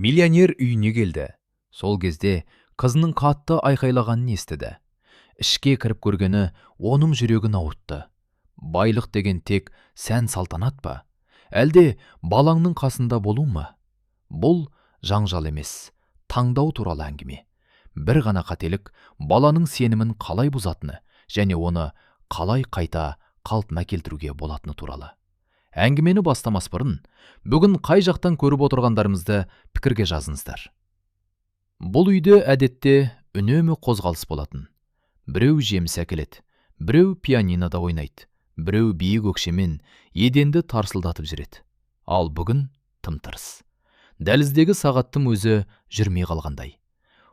Миллионер үйіне келді. Сол кезде қызының қатты айқайлағанын естіді. Ішке кіріп көргені оның жүрегін ауыртты. Байлық деген тек сән салтанат па? Әлде балаңның қасында болу ма? Бұл жаңжал емес, таңдау туралы әңгіме. Бір ғана қателік баланың сенімін қалай бұзатыны және оны қалай қайта қалпына келтіруге болатыны туралы. Әңгімені бастамас бұрын, бүгін қай жақтан көріп отырғандарымызды пікірге жазыңыздар. Бұл үйде әдетте үнемі қозғалыс болатын. Біреу жеміс әкеледі, біреу пианинода ойнайды, біреу биік өкшемен еденді тарсылдатып жүреді. Ал бүгін тым-тырыс. Дәліздегі сағаттың өзі жүрмей қалғандай.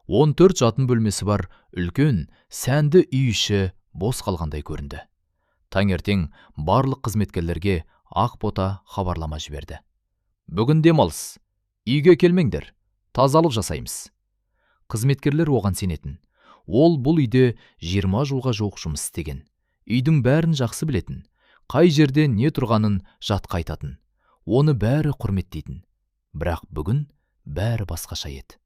14 жатын бөлмесі бар үлкен, сәнді үй іші бос қалғандай көрінді. Таңертең барлық қызметкерлерге ақ бота хабарлама жіберді. Бүгін демалыс, үйге келмеңдер, тазалық жасаймыз. Қызметкерлер оған сенетін. Ол бұл үйде 20 жылға жуық жұмыс істеген. Үйдің бәрін жақсы білетін, қай жерде не тұрғанын жатқа айтатын. Оны бәрі құрметтейтін. Бірақ бүгін бәрі басқаша еді.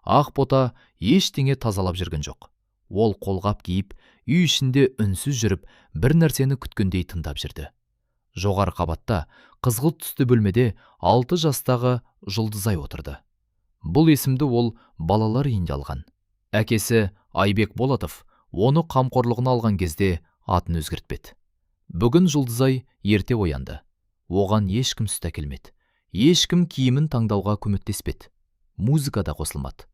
Ақ бота ештеңе тазалап жүрген жоқ. Ол қолғап киіп, үй ішінде үнсіз жүріп, бір нәрсені күткендей тыңдап жүрді. Жоғары қабатта қызғылт түсті бөлмеде 6 жастағы Жұлдызай отырды. Бұл есімді ол балалар үйінде алған. Әкесі Айбек Болатов оны қамқорлығына алған кезде атын өзгертпеді. Бүгін Жұлдызай ерте оянды. Оған ешкім сүт әкелмеді. Ешкім киімін таңдауға көмектеспеді. Музыка да қосылмады.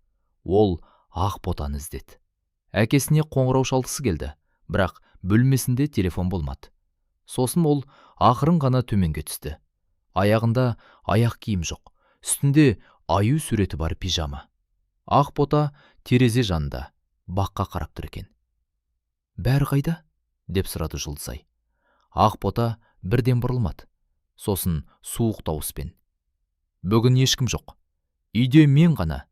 Ол ақ ботаны іздеді. Әкесіне қоңырау шалғысы келді, бірақ бөлмесінде телефон болмады. Сосын ол ақырын ғана төменге түсті. Аяғында аяқ киім жоқ, үстінде аю суреті бар пижама. Ақ бота терезе жанында баққа қарап тұр екен. Бәрі қайда? Деп сұрады Жұлдызай. Ақ бота бірден бұрылмады. Сосын суық дауыспен: бүгін ешкім жоқ. Үйде мен ғана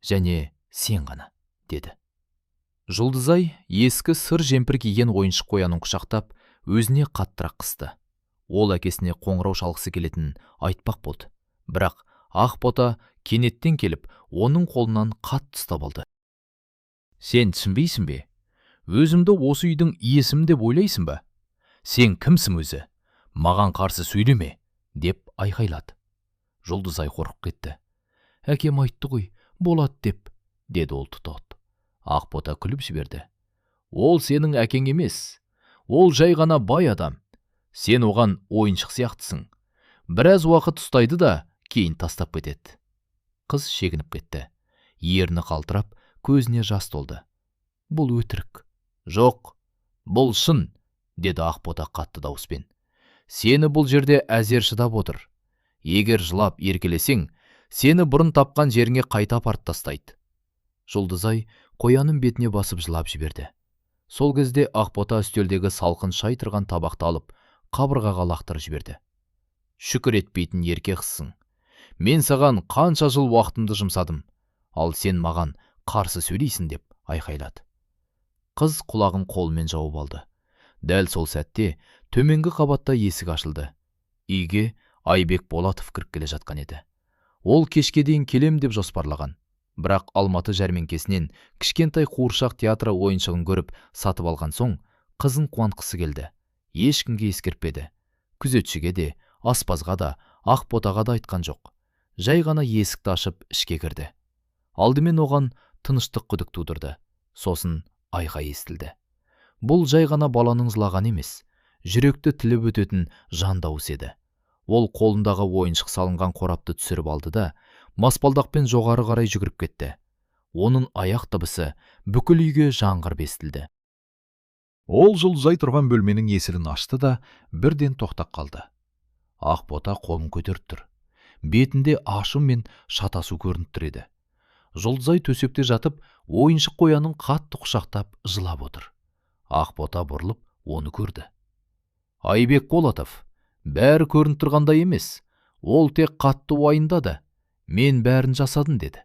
және сен ғана, деді. Жұлдызай ескі сыр жемпір киген ойыншық қоянын құшақтап, өзіне қаттырақ қысты. Ол әкесіне қоңырау шалғысы келетінін айтпақ болды. Бірақ ақ бота кенеттен келіп, оның қолынан қатты ұстап алды. Сен түсінбейсің бе? Өзімді осы үйдің иесімін деп ойлайсың ба? Сен кімсің өзі? Маған қарсы сөйлеме, деп айқайлады. Жұлдызай қорқып кетті. Әкем айтты ғой, болады деп, деді ол тұтығып. Ақ бота күліп жіберді. Ол сенің әкең емес. Ол жай ғана бай адам. Сен оған ойыншық сияқтысың. Біраз уақыт ұстайды да, кейін тастап кетеді. Қыз шегініп кетті. Ерні қалтырап, көзіне жас толды. Бұл өтірік. Жоқ, бұл шын, деді ақ бота қатты дауыспен. Сені бұл жерде әзер шыдап отыр. Егер жылап еркелесең, сені бұрын тапқан жеріңе қайта апарып тастайды. Жұлдызай қоянын бетіне басып жылап жіберді. Сол кезде ақ бота үстелдегі салқын шай тұрған табақты алып, қабырғаға лақтырып жіберді. Шүкір етпейтін ерке қызсың. Мен саған қанша жыл уақытымды жұмсадым, ал сен маған қарсы сөйлейсің, деп айқайлады. Қыз құлағын қолымен жауып алды. Дәл сол сәтте төменгі қабатта есік ашылды. Үйге Айбек Болатов кіріп келе жатқан еді. Ол кешке дейін келем деп жоспарлаған. Бірақ Алматы жәрмеңкесінен кішкентай қуыршақ театры ойыншығын көріп сатып алған соң, қызын қуантқысы келді. Ешкімге ескертпеді. Күзетшіге де, аспазға да, ақ ботаға да айтқан жоқ. Жай ғана есікті ашып ішке кірді. Алдымен оған тыныштық күдік тудырды. Сосын айқай естілді. Бұл жай ғана баланың жылаған емес, жүректі тіліп өтетін жан дауыс еді. Ол қолындағы ойыншық салынған қорапты түсіріп алды да, маспалдақпен жоғары қарай жүгіріп кетті. Оның аяқ дыбысы бүкіл үйге жаңғырып естілді. Ол Жұлдызай тұрған бөлменің есігін ашты да, бірден тоқтап қалды. Ақ бота қолын көтеріп тұр. Бетінде ашу мен шатасу көрініп тұр еді. Жұлдызай төсекте жатып, ойыншық қоянын қатты құшақтап жылап отыр. Ақ бота бұрылып, оны көрді. Айбек Болатов, бәрі көрініп тұрғандай емес. Ол тек қатты уайымдады. Мен бәрін жасадым, деді.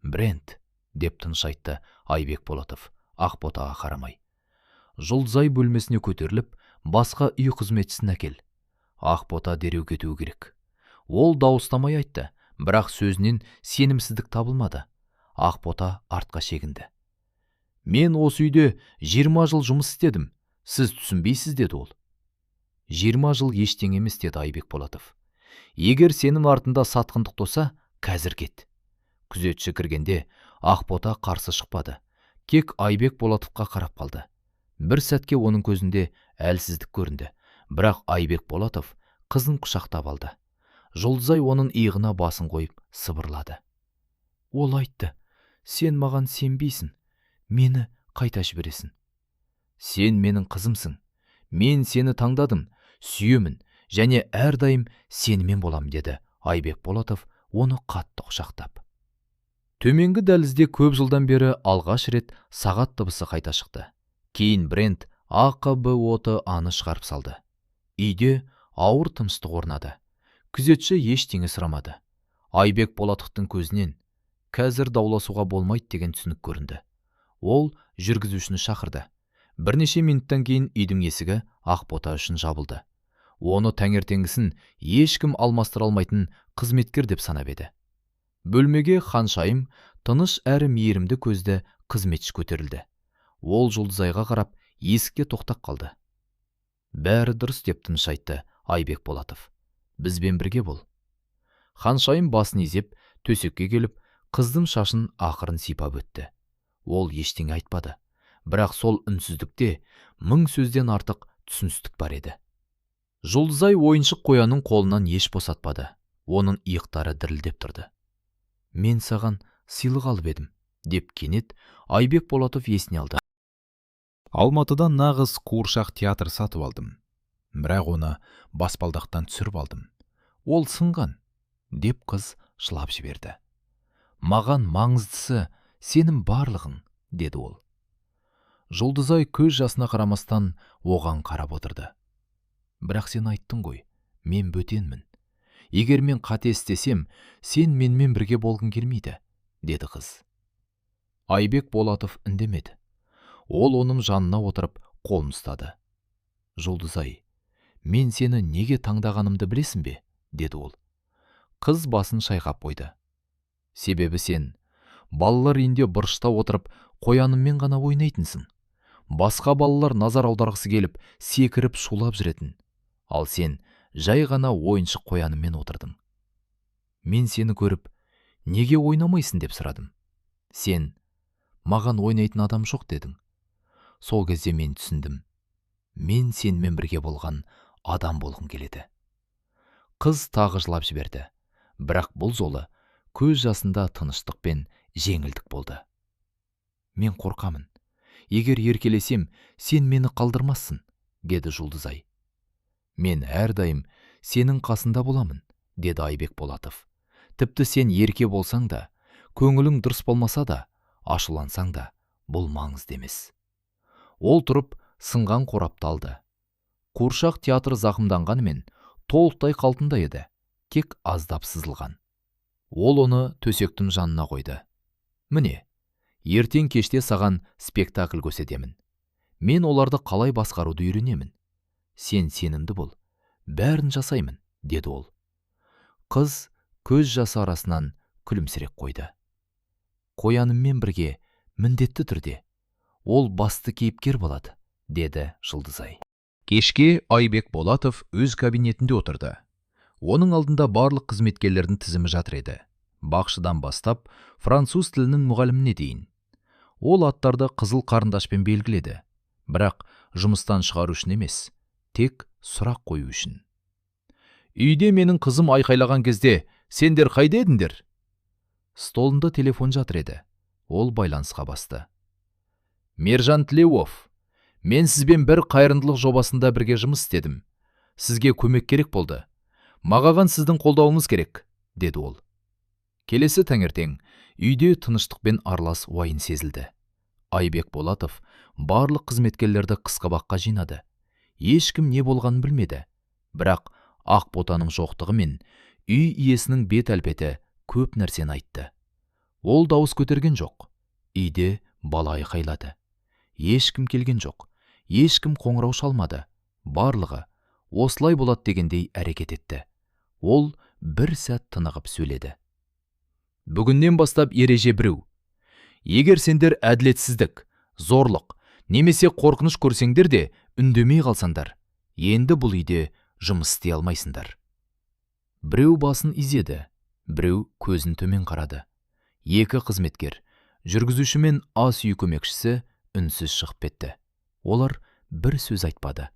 Брент, деп тыныш айтты Айбек Болатов, ақ ботаға қарамай. Жұлдызай бөлмесіне көтеріліп, басқа үй қызметшісін әкел. Ақ бота дереу кетуі керек. Ол дауыстамай айтты, Бірақ сөзінен сенімсіздік табылмады. Ақбота артқа шегінді. Мен осы үйде 20 жыл жұмыс істедім. Сіз түсінбейсіз, деді ол. 20 жыл ештеңе емес, деді Айбек Болатов. Егер сенің артында сатқындық тоса, қазір кет. Күзетші кіргенде Ақбота қарсы шықпады. Кек Айбек Болатовқа қарап қалды. Бір сәтке оның көзінде әлсіздік көрінді. Бірақ Айбек Болатов қызын құшақтап алды. Жұлдызай оның иығына басын қойып сыбырлады. Ол айтты, сен маған сенбейсің, мені қайта жібересің. Сен менің қызымсың, мен сені таңдадым, сүйемін және әрдайым сенімен болам, деді Айбек Болатов оны қатты құшақтап. Төменгі дәлізде көп жылдан бері алғаш рет сағат дыбысы қайта шықты. Кейін Брент АКБО-ты аны шығарып салды. Үйде ауыр тыныштық орнады. Күзетші ештеңе сұрамады. Айбек Болатовтың көзінен қазір дауласуға болмайды деген түсінік көрінді. Ол жүргізушіні шақырды. Бірнеше минуттан кейін үйдің есігі Ақбота үшін жабылды. Оны таңертеңгісін ешкім алмастыра алмайтын қызметкер деп санап еді. Бөлмеге Ханшайым тыныш әрі мейірімді көзді қызметші көтерілді. Ол Жұлдызайға қарап есікте тоқтап қалды. Бәрі дұрыс, деп тыныш айтты Айбек Болатов. Бізбен бірге бол. Ханшайым басын изеп, төсекке келіп, қыздың шашын ақырын сипап өтті. Ол ештеңе айтпады. Бірақ сол үнсіздікте 1000 сөзден артық түсіністік бар еді. Жұлдызай ойыншық қоянның қолынан еш босатпады. Оның иықтары дірілдеп тұрды. Мен саған сыйлық алып едім, деп кенет Айбек Болатов есіне алды. Алматыдан нағыз қуыршақ театр сатып алдым. Бірақ оны баспалдақтан түсіріп алдым. Ол сынған, деп қыз жылап жіберді. Маған маңыздысы сенің барлығың, деді ол. Жұлдызай көз жасына қарамастан оған қарап отырды. Бірақ сен айттың ғой, мен бөтенмін. Егер мен қате істесем, сен менімен бірге болғың келмейді, деді қыз. Айбек Болатов үндемеді. Ол оның жанына отырып қолын ұстады. Жұлдызай, мен сені неге таңдағанымды білесің бе, деді ол. Қыз басын шайқап қойды. Себебі сен балалар үйінде бұрышта отырып қояныммен ғана ойнайтынсың. Басқа балалар назар аударғысы келіп секіріп шулап жүретін. Ал сен жай ғана ойыншық қояныммен отырдың. Мен сені көріп, неге ойнамайсың деп сұрадым. Сен, маған ойнайтын адам жоқ дедің. Сол кезде мен түсіндім. Мен сенімен бірге болған адам болғым келеді. Қыз тағы жылап жіберді. Бірақ бұл жолы көз жасында тыныштық пен жеңілдік болды. Мен қорқамын. Егер еркелесем, сен мені қалдырмассың, деді Жұлдызай. Мен әрдайым сенің қасында боламын, деді Айбек Болатов. Тіпті сен ерке болсаң да, көңілің дұрыс болмаса да, ашулансаң да, бұл маңызды емес. Ол тұрып, сынған қорапты алды. Қуыршақ театры зақымданғанымен толықтай қалпында еді, тек аздап сызылған. Ол оны төсектің жанына қойды. Міне, ертең кеште саған спектакль көрсетемін. Мен оларды қалай басқаруды үйренемін. Сен сенімді бол, бәрін жасаймын, деді ол. Қыз көз жасы арасынан күлімсіреп қойды. Қояныммен бірге, міндетті түрде, ол басты кейіпкер болады, деді Жұлдызай. Кешке Айбек Болатов өз кабинетінде отырды. Оның алдында барлық қызметкерлердің тізімі жатыр еді. Бақшыдан бастап, француз тілінің мұғаліміне дейін. Ол аттарды қызыл қарындашпен белгіледі. Бірақ жұмыстан шығару үшін емес, тек сұрақ қою үшін. Үйде менің қызым айқайлаған кезде, сендер қайда едіңдер? Столында телефон жатыр еді. Ол байланысқа басты. Мержан Тілеуов, мен сізбен бір қайырымдылық жобасында бірге жұмыс істедім. Сізге көмек керек болды. Маған сіздің қолдауыңыз керек, деді ол. Келесі таңертең үйде тыныштықпен аралас уайым сезілді. Айбек Болатов барлық қызметкерлерді қысқабаққа жинады. Ешкім не болғанын білмеді. Бірақ Ақботаның жоқтығы мен үй иесінің бет әлпеті көп нәрсені айтты. Ол дауыс көтерген жоқ. Үйде бала айқайлады. Ешкім келген жоқ. Ешкім қоңырау шалмады. Барлығы осылай болады дегендей әрекет етті. Ол бір сәт тынығып сөйледі. Бүгіннен бастап ереже біреу. Егер сендер әділетсіздік, зорлық, немесе қорқыныш көрсеңдер де үндемей қалсаңдар, енді бұл үйде жұмыс істей алмайсыңдар. Біреу басын изеді, біреу көзін төмен қарады. Екі қызметкер, жүргізуші мен ас үй көмекшісі үнсіз шығып кетті. Олар бір сөз айтпады.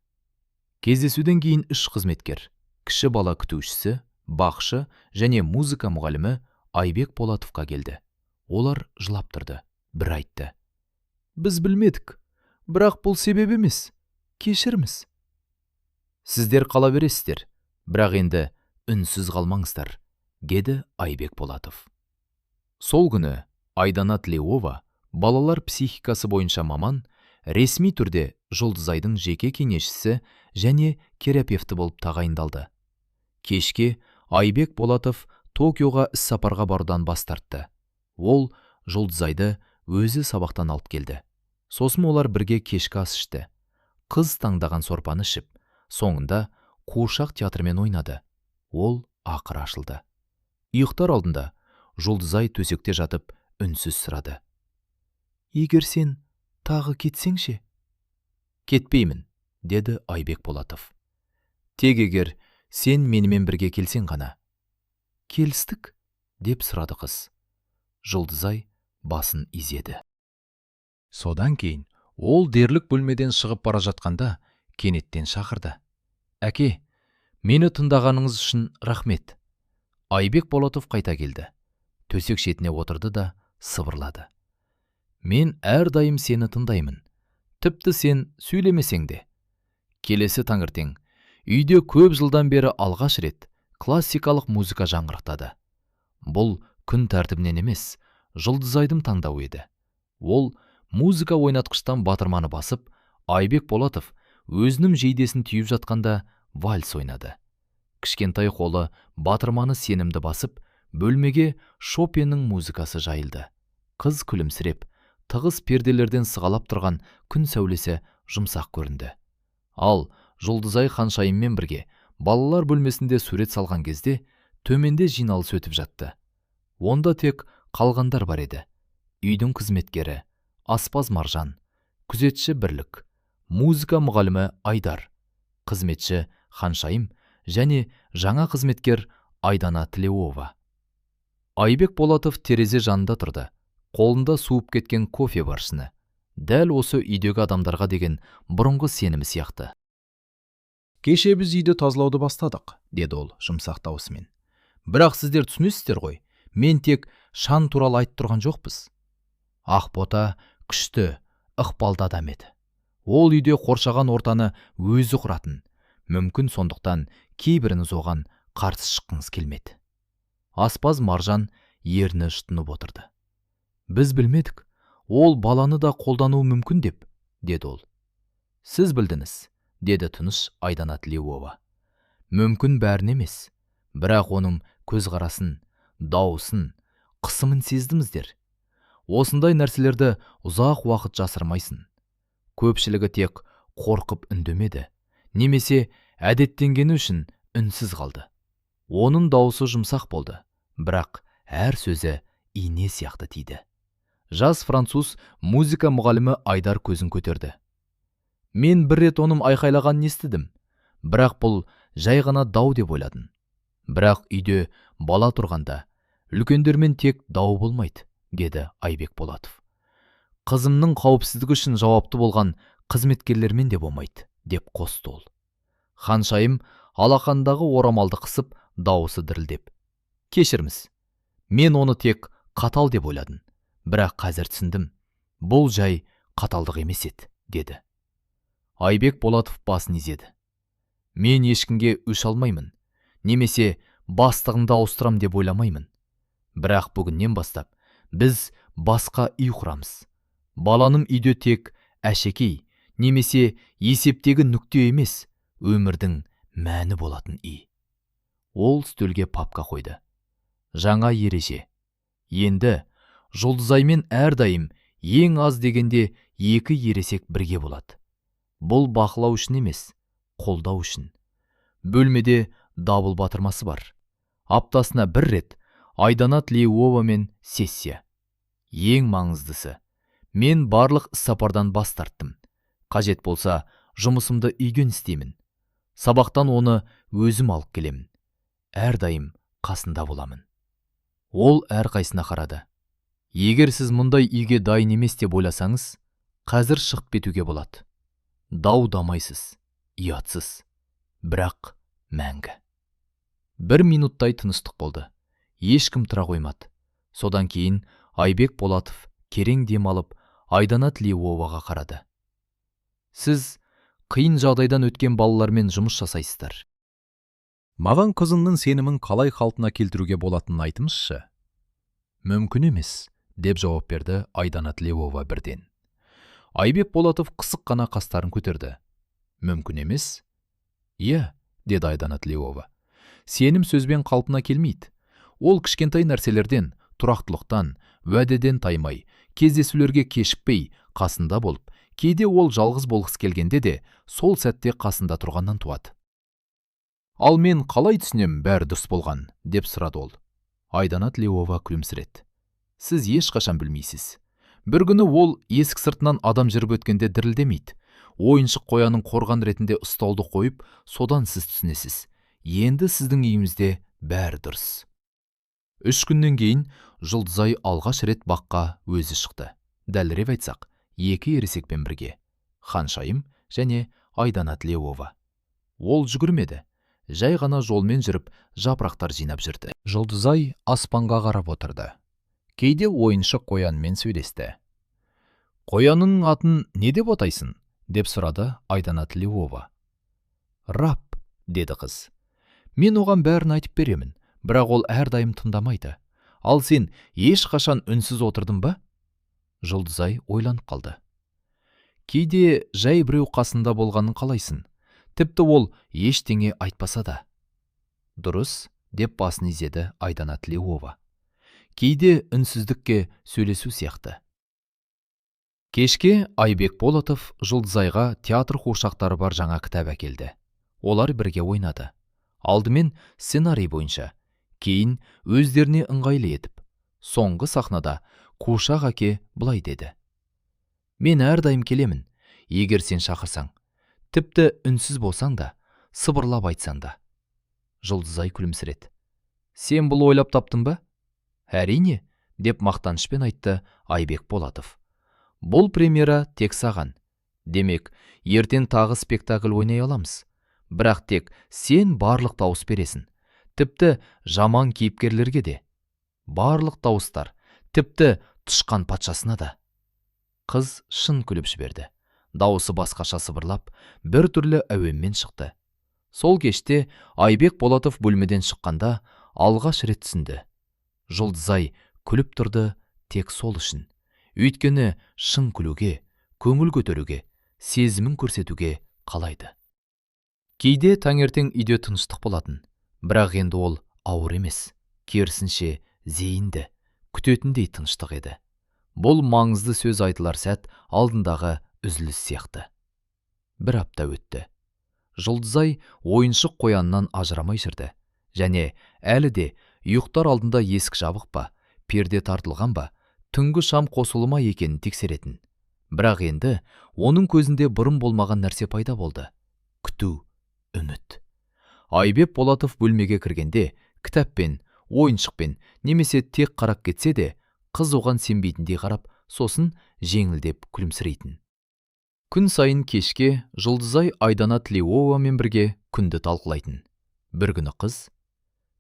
Кездесуден кейін үш қызметкер, кіші бала күтушісі, бақшы және музыка мұғалімі Айбек Болатовқа келді. Олар жылап тұрды. Бір айтты: біз білмедік, бірақ бұл себеп емес, кешіріміз. Сіздер қала бересіздер, бірақ енді үнсіз қалмаңыздар, деді Айбек Болатов. Сол күні Айдана Тлеуова, балалар психикасы бойынша маман, ресми түрде Жұлдызайдың жеке кеңесшісі және терапевті болып тағайындалды. Кешке Айбек Болатов Токиоға іс-сапарға барудан бас тартты. Ол Жұлдызайды өзі сабақтан алып келді. Сосын олар бірге кешкі ас ішті. Қыз таңдаған сорпаны ішіп, соңында қуыршақ театрмен ойнады. Ол ақыры ашылды. Ұйықтар алдында Жұлдызай төсекте жатып үнсіз сұрады: егер сен тағы кетсеңше? Кетпеймін, деді Айбек Болатов. Тек егер сен менімен бірге келсең ғана. Келістік, деп сұрады қыз. Жұлдызай басын изеді. Содан кейін ол дерлік бөлмеден шығып бара жатқанда кенеттен шақырды: әке, мені тыңдағаныңыз үшін рахмет. Айбек Болатов қайта келді. Төсек шетіне отырды да сыбырлады: мен әрдайым сені тыңдаймын, тіпті сен сөйлемесең де. Келесі таңертең үйде көп жылдан бері алғаш рет классикалық музыка жаңғырықтады. Бұл күн тәртібінен емес, Жұлдызайдың таңдауы еді. Ол музыка ойнатқыштан батырманы басып, Айбек Болатов өзінің жейдесін түйіп жатқанда вальс ойнады. Кішкентай қолы батырманы сенімді басып, бөлмеге Шопеннің музыкасы жайылды. Қыз күлімсіреп, тығыз перделерден сығалап тұрған күн сәулесі жұмсақ көрінді. Ал Жұлдызай Ханшайыммен бірге балалар бөлмесінде сурет салған кезде төменде жиналыс өтіп жатты. Онда тек қалғандар бар еді. Үйдің қызметкері, аспаз Маржан, күзетші Бірлік, музыка мұғалімі Айдар, қызметші Ханшайым және жаңа қызметкер Айдана Тлеуова. Айбек Болатов терезе жанында тұрды. Қолында суып кеткен кофе баршыны. Дәл осы үйдегі адамдарға деген бұрынғы сенімі сияқты. Кеше біз үйді тазалауды бастадық, деді ол жұмсақ даусымен. Бірақ сіздер түсінесіздер ғой, мен тек шан туралы айтып тұрған жоқпыз. Ақбота күшті, ықпалды адам еді. Ол үйде қоршаған ортаны өзі құратын. Мүмкін сондықтан кейбіріңіз оған қарсы шыққыңыз келмеді. Аспаз Маржан ерні шытынып отырды. Біз білмедік, ол баланы да қолдануы мүмкін деп, деді ол. Сіз білдіңіз, деді тыныш Айдана Тлеуова. Мүмкін бәрін емес, бірақ оның көзқарасын, дауысын, қысымын сездіңіздер. Осындай нәрселерді ұзақ уақыт жасырмайсын. Көпшілігі тек қорқып үндемеді, немесе әдеттенгені үшін үнсіз қалды. Оның дауысы жұмсақ болды, бірақ әр сөзі ине сияқты тиді. Жас француз музыка мұғалімі Айдар көзін көтерді. Мен бір рет оның айқайлағанын естідім, бірақ бұл жай ғана дау деп ойладым. Бірақ үйде бала тұрғанда, үлкендермен тек дау болмайды, деді Айбек Болатов. Қызымның қауіпсіздігі үшін жауапты болған қызметкерлермен де болмайды, деп қосты ол. Ханшайым алақандағы орамалды қысып, дауысы дірілдеп: кешіріңіз, мен оны тек қатал деп ойладым, бірақ қазір түсіндім, бұл жай қаталдық емес еді, деді. Айбек Болатов басын изеді. Мен ешкімге өш алмаймын, немесе бастығымды ауыстырам деп ойламаймын. Бірақ бүгіннен бастап біз басқа үй құрамыз. Баланым үйде тек әшекей, немесе есептегі нүкте емес, өмірдің мәні болатын үй. Ол стөлге папка қойды. Жаңа ереже. Енді Жұлдызаймен әрдайым ең аз дегенде 2 ересек бірге болады. Бұл бақылау үшін емес, қолдау үшін. Бөлмеде дабыл батырмасы бар. Аптасына 1 рет Айдана Тлеуова мен сессия. Ең маңыздысы, мен барлық іс-сапардан бас тарттым. Қажет болса, жұмысымды үйден істеймін. Сабақтан оны өзім алып келемін. Әрдайым қасында боламын. Ол әрқайсына қарады. Егер сіз мұндай үйге дайын емес деп ойласаңыз, қазір шығып кетуге болады. Дау-дамайсыз, ұятсыз, бірақ мәңгі. 1 минуттай тыныштық болды. Ешкім тұра қоймады. Содан кейін Айбек Болатов керең дем алып Айдана Тлеуоваға қарады. Сіз қиын жағдайдан өткен балалармен жұмыс жасайсыздар. Маған қызымның сенімін қалай қалпына келтіруге болатынын айтыңызшы. Мүмкін емес, деп жауап берді Айдана Тлеуова бірден. Айбек Болатов қысық қана қастарын көтерді. Мүмкін емес? Иә, деді Айдана Тлеуова. Сенім сөзбен қалпына келмейді. Ол кішкентай нәрселерден, тұрақтылықтан, уәдеден таймай, кездесулерге кешікпей, қасында болып, кейде ол жалғыз болғысы келгенде де, сол сәтте қасында тұрғаннан туады. Ал мен қалай түсінем бәрі дұрыс болған, деп сұрады ол. Айдана Тлеуова күлімсіреді. Сіз ешқашан білмейсіз. Бір күні ол есік сыртынан адам жүріп өткенде дірілдемейді. Ойыншық қояның қорған ретінде ұстауды қойып, содан сіз түсінесіз. Енді сіздің үйімізде бәрі дұрыс. 3 күннен кейін Жұлдызай алғаш рет баққа өзі шықты. Дәлірек айтсақ, 2 ересекпен бірге. Ханшайым және Айдана Тлеуова. Ол жүгірмеді. Жай ғана жолмен жүріп, жапырақтар жинап жүрді. Жұлдызай аспанға қарап отырды. Кейде ойыншық қоянмен сөйлесті. Қоянның атын не деп атайсың? Деп сұрады Айдана Тлеуова. Раб, деді қыз. Мен оған бәрін айтып беремін, бірақ ол әрдайым тыңдамайды. Ал сен ешқашан үнсіз отырдың ба? Жұлдызай ойланып қалды. Кейде жай біреу қасында болғанын қалайсың? Тіпті ол ештеңе айтпаса да. Дұрыс, деп басын изеді Айдана Тлеуова. Кейде үнсіздікке сөйлесу сияқты. Кешке Айбек Болатов Жұлдызайға театр қуыршақтары бар жаңа кітап әкелді. Олар бірге ойнады. Алдымен сценарий бойынша, кейін өздеріне ыңғайлы етіп. Соңғы сахнада қуыршақ әке былай деді. Мен әрдайым келемін, егер сен шақырсаң. Тіпті үнсіз болсаң да, сыбырлап айтсаң да. Жұлдызай күлімсіреді. Сен бұл ойлап таптың ба? Әрине, деп мақтанышпен айтты Айбек Болатов. Бұл премьера тек саған. Демек, ертең тағы спектакль ойнай аламыз. Бірақ тек сен барлық дауыс бересің. Тіпті жаман кейіпкерлерге де. Барлық дауыстар, тіпті тышқан патшасына да. Қыз шын күліп жіберді. Дауысы басқаша сыбырлап, бір түрлі әуенмен шықты. Сол кеште Айбек Болатов бөлмеден шыққанда алғаш рет түсінді. Жұлдызай күліп тұрды тек сол үшін. Өйткені шын күлуге, көңіл көтеруге, сезімін көрсетуге қалайды. Кейде таңертең үйде тыныштық болатын, бірақ енді ол ауыр емес, керісінше зейінді, күтетіндей тыныштық еді. Бұл маңызды сөз айтылар сәт алдындағы үзіліс сияқты. 1 апта өтті. Жұлдызай ойыншық қояннан ажырамай жүрді. Және әлі де ұйықтар алдында есік жабық па, перде тартылған ба, түнгі шам қосылы ма екенін тексеретін. Бірақ енді оның көзінде бұрын болмаған нәрсе пайда болды. Күту, үміт. Айбек Болатов бөлмеге кіргенде, кітаппен, ойыншықпен немесе тек қарап кетсе де, қыз оған сенбейтіндей қарап, сосын жеңілдеп күлімсірейтін. Күн сайын кешке Жұлдызай Айдана Тлеуовамен бірге күнді талқылайтын. Бір күні қыз: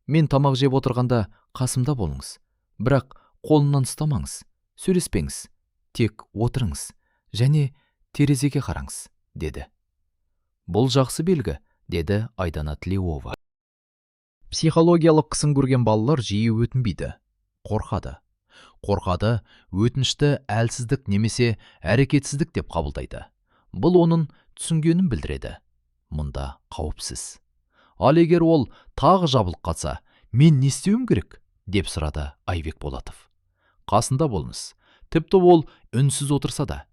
мен тамақ жеп отырғанда қасымда болыңыз, бірақ қолымнан ұстамаңыз, сөйлеспеңіз, тек отырыңыз және терезеге қараңыз, деді. Бұл жақсы белгі, деді Айдана Тлеуова. Психологиялық қысым көрген балалар жиі өтінбейді, қорқады. Қорқады, өтінішті әлсіздік немесе әрекетсіздік деп қабылдайды. Бұл оның түсінгенін білдіреді. Мұнда қауіпсіз. Ал егер ол тағы жабылып қалса, мен не істеуім керек? Деп сұрады Айбек Болатов. Қасында болыңыз. Тіпті ол үнсіз отырса да.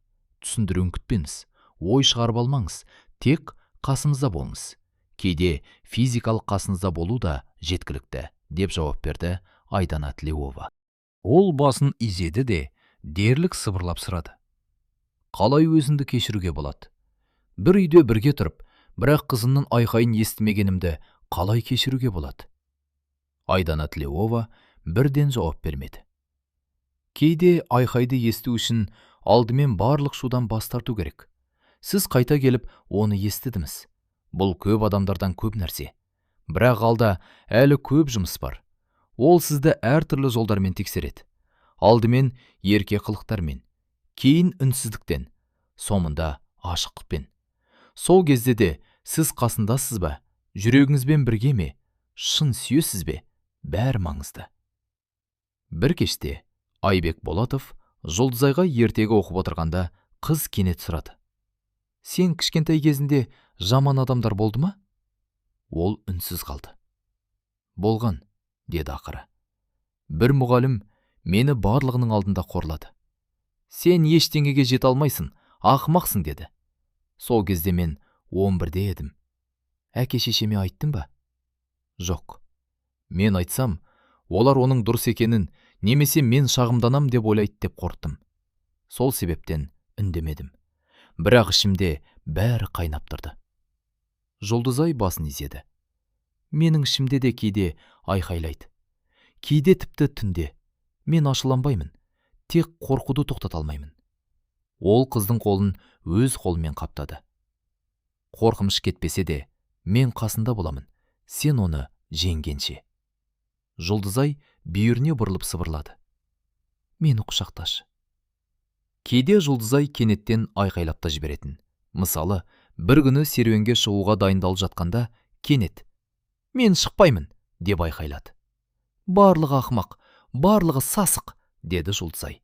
Түсіндіруін күтпеңіз. Ой шығарып алмаңыз. Тек қасыңызда болыңыз. Кейде физикалық қасыңызда болу да жеткілікті, деп жауап берді Айдана Тлеуова. Ол басын изеді де, дерлік сыбырлап сұрады. Қалай өзіңді кешіруге болады? Бір үйде бірге тұрып, бірақ қызымның айқайын естімегенімді қалай кешіруге болады? Айдана Тлеуова бірден жауап бермеді. Кейде айқайды есту үшін алдымен барлық шудан бас тарту керек. Сіз қайта келіп, оны естідіңіз. Бұл көп адамдардан көп нәрсе. Бірақ алда әлі көп жұмыс бар. Ол сізді әртүрлі жолдармен тексереді. Алдымен ерке қылықтармен, кейін үнсіздіктен, соңында ашықтықпен. Сол кезде де сіз қасындасыз ба, жүрегіңізбен бірге ме, шын сүйесіз бе, бәрі маңызды. Бір кеште Айбек Болатов Жұлдызайға ертегі оқып отырғанда қыз кенет сұрады. Сен кішкентай кезінде жаман адамдар болды ма? Ол үнсіз қалды. Болған, деді ақыры. Бір мұғалім мені барлығының алдында қорлады. Сен ештеңеге жете алмайсың, ақымақсың деді. Сол кезде мен 11-де едім. Әке-шешеме айттым ба? Жоқ. Мен айтсам, олар оның дұрыс екенін, немесе мен шағымданам деп ойлайды деп қорқтым. Сол себептен үндемедім. Бірақ ішімде бәрі қайнап тұрды. Жұлдызай басын изеді. Менің ішімде де кейде айқайлайды. Кейде тіпті түнде. Мен ашуланбаймын, тек қорқуды тоқтата алмаймын. Ол қыздың қолын өз қолымен қаптады. Қорқыныш кетпесе де, мен қасында боламын, сен оны жеңгенше. Жұлдызай бүйіріне бұрылып сыбырлады. Мені құшақташы. Кейде Жұлдызай кенеттен айқайлап та жіберетін. Мысалы, бір күні серуенге шығуға дайындалып жатқанда, кенет мен шықпаймын деп айқайлады. Барлығы ақымақ, барлығы сасық, деді Жұлдызай.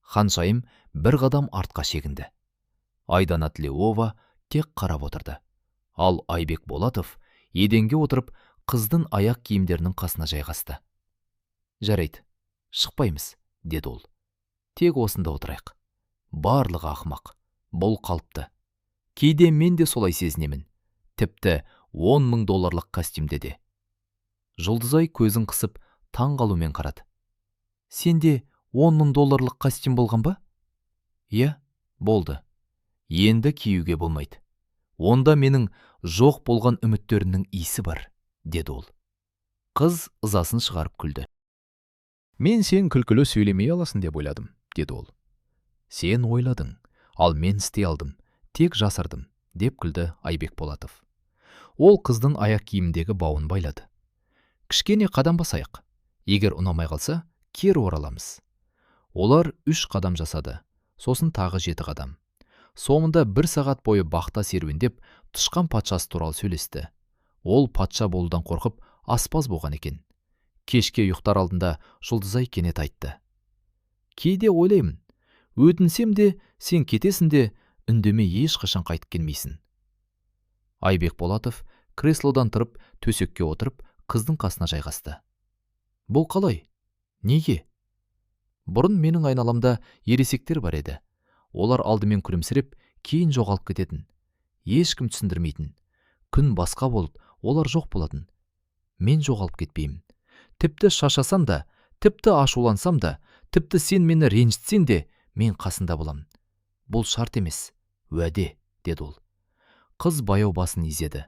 Ханшайым бір қадам артқа шегінді. Айдана Тлеуова тек қарап отырды. Ал Айбек Болатов еденге отырып, қыздың аяқ киімдерінің қасына жайғасты. Жарайды, шықпаймыз, деді ол. Тек осында отырайық. Барлығы ақымақ, бұл қалыпты. Кейде мен де солай сезінемін. Тіпті $10,000 костюмде де. Жұлдызай көзін қысып, таң қалумен қарады. Сенде $10,000 костюм болған ба? Иә, болды. Енді киюге болмайды. Онда менің жоқ болған үміттерінің иісі бар, деді ол. Қыз ызасын шығарып күлді. Мен сен күлкілі сөйлемей аласың деп ойладым, деді ол. Сен ойладың, ал мен істей алдым, тек жасырдым, деп күлді Айбек Болатов. Ол қыздың аяқ киіміндегі бауын байлады. Кішкене қадам басайық. Егер ұнамай қалса, кері ораламыз. Олар 3 қадам жасады, сосын тағы 7 қадам. Соңында 1 сағат бойы бақта серуендеп, тышқан патшасы туралы сөйлесті. Ол патша болудан қорқып, аспаз болған екен. Кешке ұйықтар алдында Жұлдызай кенет айтты. Кейде ойлаймын, өтінсем де, сен кетесің де, үндеме ешқашан қайтып келмейсің. Айбек Болатов креслодан тұрып, төсекке отырып, қыздың қасына жайғасты. Бұл қалай? Неге? Бұрын менің айналамда ересектер бар еді. Олар алдымен күлімсіреп, кейін жоғалып кететін. Ешкім түсіндірмейтін. Күн басқа болып, олар жоқ болатын. Мен жоғалып кетпеймін. Тіпті шашасам да, тіпті ашулансам да, тіпті сен мені ренжітсең де, мен қасында боламын. Бұл шарт емес, уәде, деді ол. Қыз баяу басын изеді.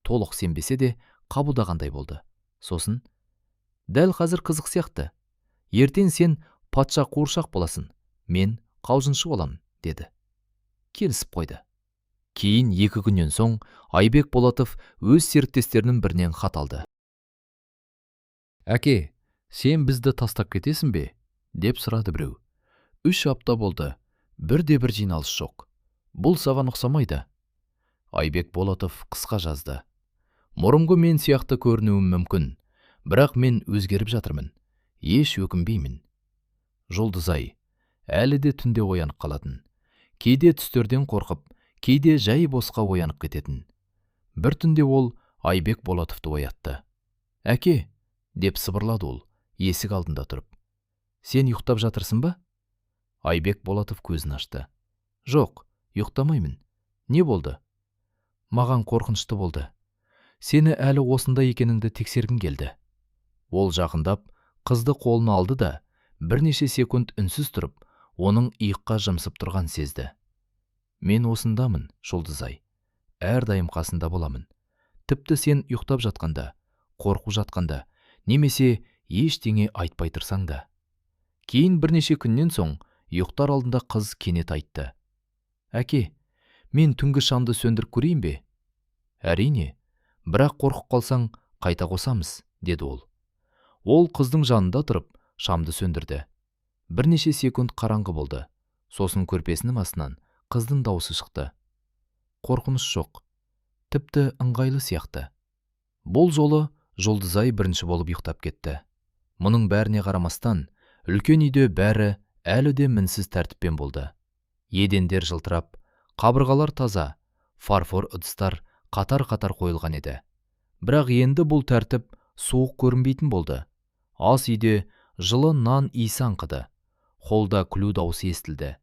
Толық сенбесе де, қабылдағандай болды. Сосын, дәл қазір қызық сияқты. Ертең сен патша қуыршақ боласың, мен қаужыншы боламын, деді. Келісіп қойды. Кейін 2 күннен соң Айбек Болатов өз серіктестерінің бірінен хат алды. Әке, сен бізді тастап кетесің бе? Деп сұрады біреу. 3 апта болды, бірде-бір жиналыс жоқ. Бұл саған ұқсамайды. Айбек Болатов қысқа жазды. Мұрынғы мен сияқты көрінуім мүмкін, бірақ мен өзгеріп жатырмын. Еш өкінбеймін. Жұлдызай, әлі де түнде оянып қалатын. Кейде түстерден қорқып, кейде жай босқа оянып кететін. Бір түнде ол Айбек Болатовты оятты. Әке, деп сыбырлады ол, есік алдында тұрып. Сен ұйықтап жатырсың ба? Айбек Болатов көзін ашты. Жоқ, ұйықтамаймын. Не болды? Маған қорқынышты болды. Сені әлі осында екеніңді тексергім келді. Ол жақындап, Қызды қолына алды да, бірнеше секунд үнсіз тұрып, оның иыққа жымсып тұрған сезді. Мен осындамын, Жұлдызай. Әрдайым қасында боламын. Тіпті сен ұйықтап жатқанда, қорқу жатқанда, немесе ештеңе айтпай тұрсаң да. Кейін бірнеше күннен соң ұйықтар алдында қыз кенет айтты. Әке, мен түнгі шамды сөндіріп көрейін бе? Әрине, бірақ қорқып қалсаң қайта қосамыз, деді ол. Ол қыздың жанында тұрып, шамды сөндірді. Бірнеше секунд қараңғы болды. Сосын көрпесінің астынан қыздың дауысы шықты. Қорқыныш жоқ. Тіпті ыңғайлы сияқты. Бұл жолы Жұлдызай бірінші болып ұйықтап кетті. Мұның бәріне қарамастан, үлкен үйде бәрі әлі де мінсіз тәртіппен болды. Едендер жылтырап, қабырғалар таза, фарфор ыдыстар қатар-қатар қойылған еді. Бірақ енді бұл тәртіп суық көрінбейтін болды. Ас үйде жылы нан иісі аңқыды. Холда күлу дауысы естілді.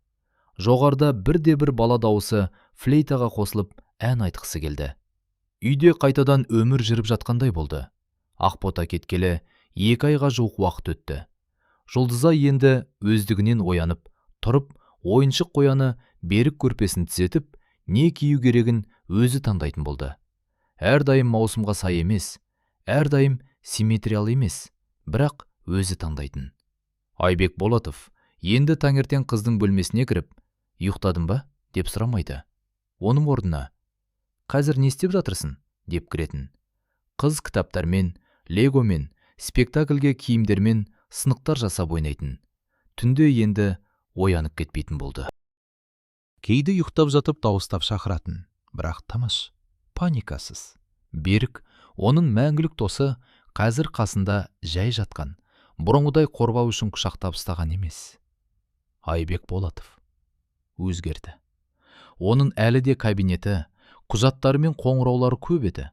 Жоғарда бірде-бір бала дауысы флейтаға қосылып ән айтқысы келді. Үйде қайтадан өмір жүріп жатқандай болды. Ақбота кеткелі 2 айға жуық уақыт өтті. Жұлдызай енді өздігінен оянып, тұрып, ойыншық қояны берік көрпесін түзетіп, не кию керегін өзі таңдайтын болды. Әрдайым маусымға сай емес, әрдайым симметриялы емес, бірақ өзі таңдайтын. Айбек Болатов енді таңертең қыздың бөлмесіне кіріп, ұйықтадың ба? Деп сұрамайды. Оның орнына, қазір не істеп жатырсың? Деп кіретін. Қыз кітаптармен, легомен, спектакльге киімдермен сынықтар жасап ойнайтын. Түнде енді оянып кетпейтін болды. Кейде ұйықтап жатып дауыстап шақыратын, бірақ тыныш, паникасыз. Берік, оның мәңгілік досы, қазір қасында жай жатқан, бұрынғыдай қорғау үшін құшақтап ұстаған емес. Айбек Болатов өзгерді. Оның әлі де кабинеті, құжаттары мен қоңыраулары көп еді.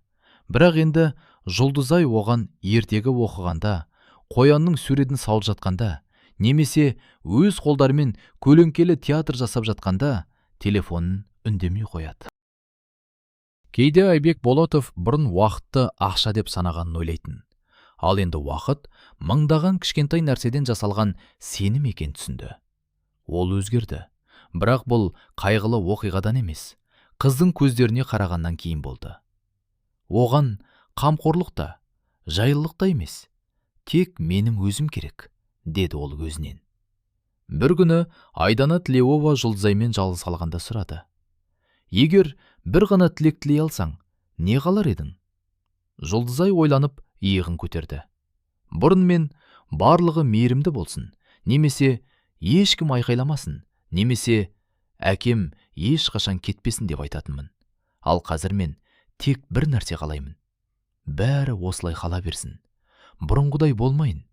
Бірақ енді Жұлдызай оған ертегі оқығанда, қоянның суретін салып жатқанда, немесе өз қолдарымен көлеңкелі театр жасап жатқанда, телефонын үндемей қояды. Кейде Айбек Болатов бұрын уақытты ақша деп санағанын ойлайтын. Ал енді уақыт мыңдаған кішкентай нәрседен жасалған сенім екенін түсінді. Ол өзгерді. Бірақ бұл қайғылы оқиғадан емес, қыздың көздеріне қарағаннан кейін болды. Оған қамқорлық та, жайлылық та емес, тек менің өзім керек, деді ол өзінен. Бір күні Айдана Тілеуова Жұлдызаймен жалғыз қалғанда сұрады. Егер бір ғана тілек тілей алсаң, не қалар едің? Жұлдызай ойланып иығын көтерді. Бұрын мен барлығы мейірімді болсын, немесе ешкім айқайламасын, немесе әкем ешқашан кетпесін деп айтатынмын. Ал қазір мен тек бір нәрсе қалаймын. Бәрі осылай қала берсін. Бұрынғыдай болмайын.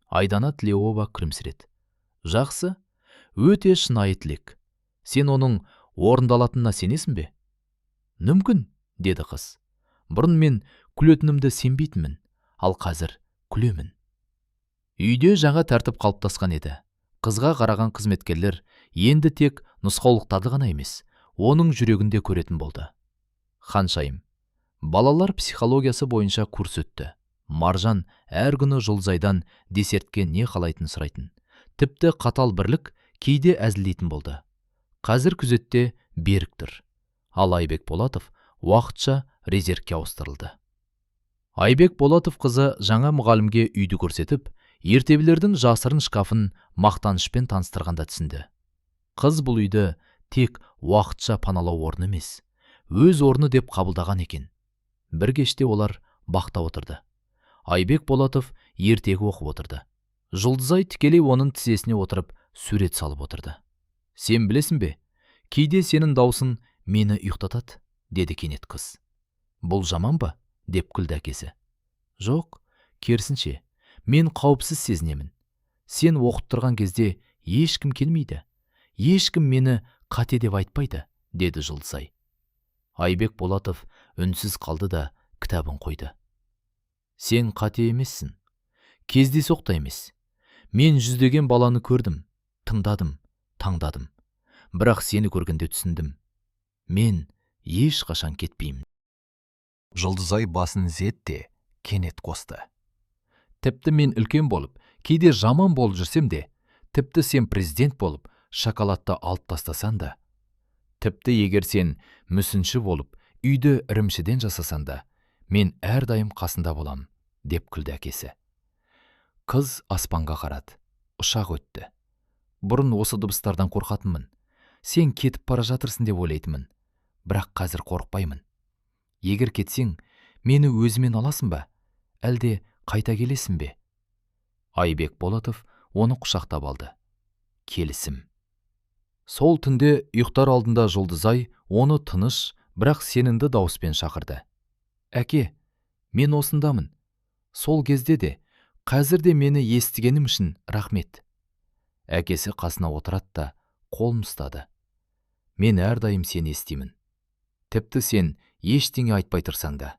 Айдана Тілеуова күлімсіреді. Жақсы, өте шынайы тілек. Сен оның орындалатынына сенесің бе? Мүмкін, деді қыз. Бұрын мен күлетінімді сенбейтінмін, ал қазір күлемін. Үйде жаңа тәртіп қалыптасқан еді. Қызға қараған қызметкерлер енді тек нұсқаулықтарды ғана емес, оның жүрегінде көретін болды. Ханшайым, балалар психологиясы бойынша курс өтті. Маржан әр күні Жұлдызайдан десертке не қалайтын сұрайтын. Тіпті қатал бірлік кейде әзілдейтін болды. Қазір күзетте Берік тұр. Ал Айбек Болатов уақытша резервке ауыстырылды. Айбек Болатов қызы жаңа мұғалімге үйді көрсетіп, ертебілердің жасырын шкафын мақтанышпен таныстырғанда түсінді. Қыз бұл үйді тек уақытша паналау орны емес, өз орны деп қабылдаған екен. Бір кеште олар бақта отырды. Айбек Болатов ертегі оқып отырды. Жұлдызай тікелей оның тізесіне отырып сурет салып отырды. Сен білесің бе, кейде сенің даусың мені ұйықтатады, деді кенет қыз. Бұл жаман ба? Деп күлді әкесі. Жоқ, керісінше, мен қауіпсіз сезінемін. Сен оқып тұрған кезде ешкім келмейді. Ешкім мені қате деп айтпайды, деді Жұлдызай. Айбек Болатов үнсіз қалды да кітабын қойды. Сен қате емессің. Кездейсоқ та емес. Мен жүздеген баланы көрдім, тыңдадым, таңдадым. Бірақ сені көргенде түсіндім. Мен ешқашан кетпеймін. Жұлдызай басын зетте кенет қосты. Тіпті мен үлкен болып, кейде жаман болып жүрсем де, тіпті сен президент болып, шоколадты алып тастасан да, тіпті егер сен мүсінші болып, үйді ірімшіден жасасан да, мен әрдайым қасында болам, деп күлді әкесі. Қыз аспанға қарады. Ұшақ өтті. Бұрын осы дыбыстардан қорқатынмын. Сен кетіп бара жатырсың деп ойлайтынмын. Бірақ қазір қорықпаймын. Егер кетсең, мені өзімен аласың ба? Әлде қайта келесің бе? Айбек Болатов оны құшақтап алды. Келісім. Сол түнде ұйықтар алдында Жұлдызай оны тыныш, бірақ сенімді дауыспен шақырды. Әке, мен осындамын. Сол кезде де, қазір де мені естігенім үшін рахмет. Әкесі қасына отырады да қолын ұстады. Мен әрдайым сені естимін. Тіпті сен ештеңе айтпай тұрсаң да.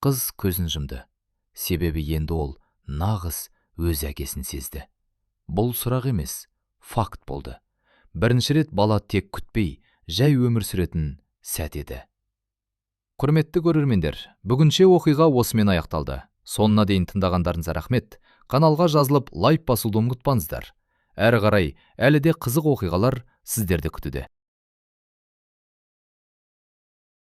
Қыз көзін жұмды. Себебі енді ол нағыз өз әкесін сезді. Бұл сұрақ емес, факт болды. Бірінші рет бала тек күтпей, жай өмір сүретін сәт еді. Құрметті көрермендер, бүгінше оқиға осымен аяқталды. Сонына дейін тыңдағандарыңызға рахмет. Каналға жазылып лайк басуды ұмытпаңыздар. Әрі қарай әлі де қызық оқиғалар сіздерді күтуде.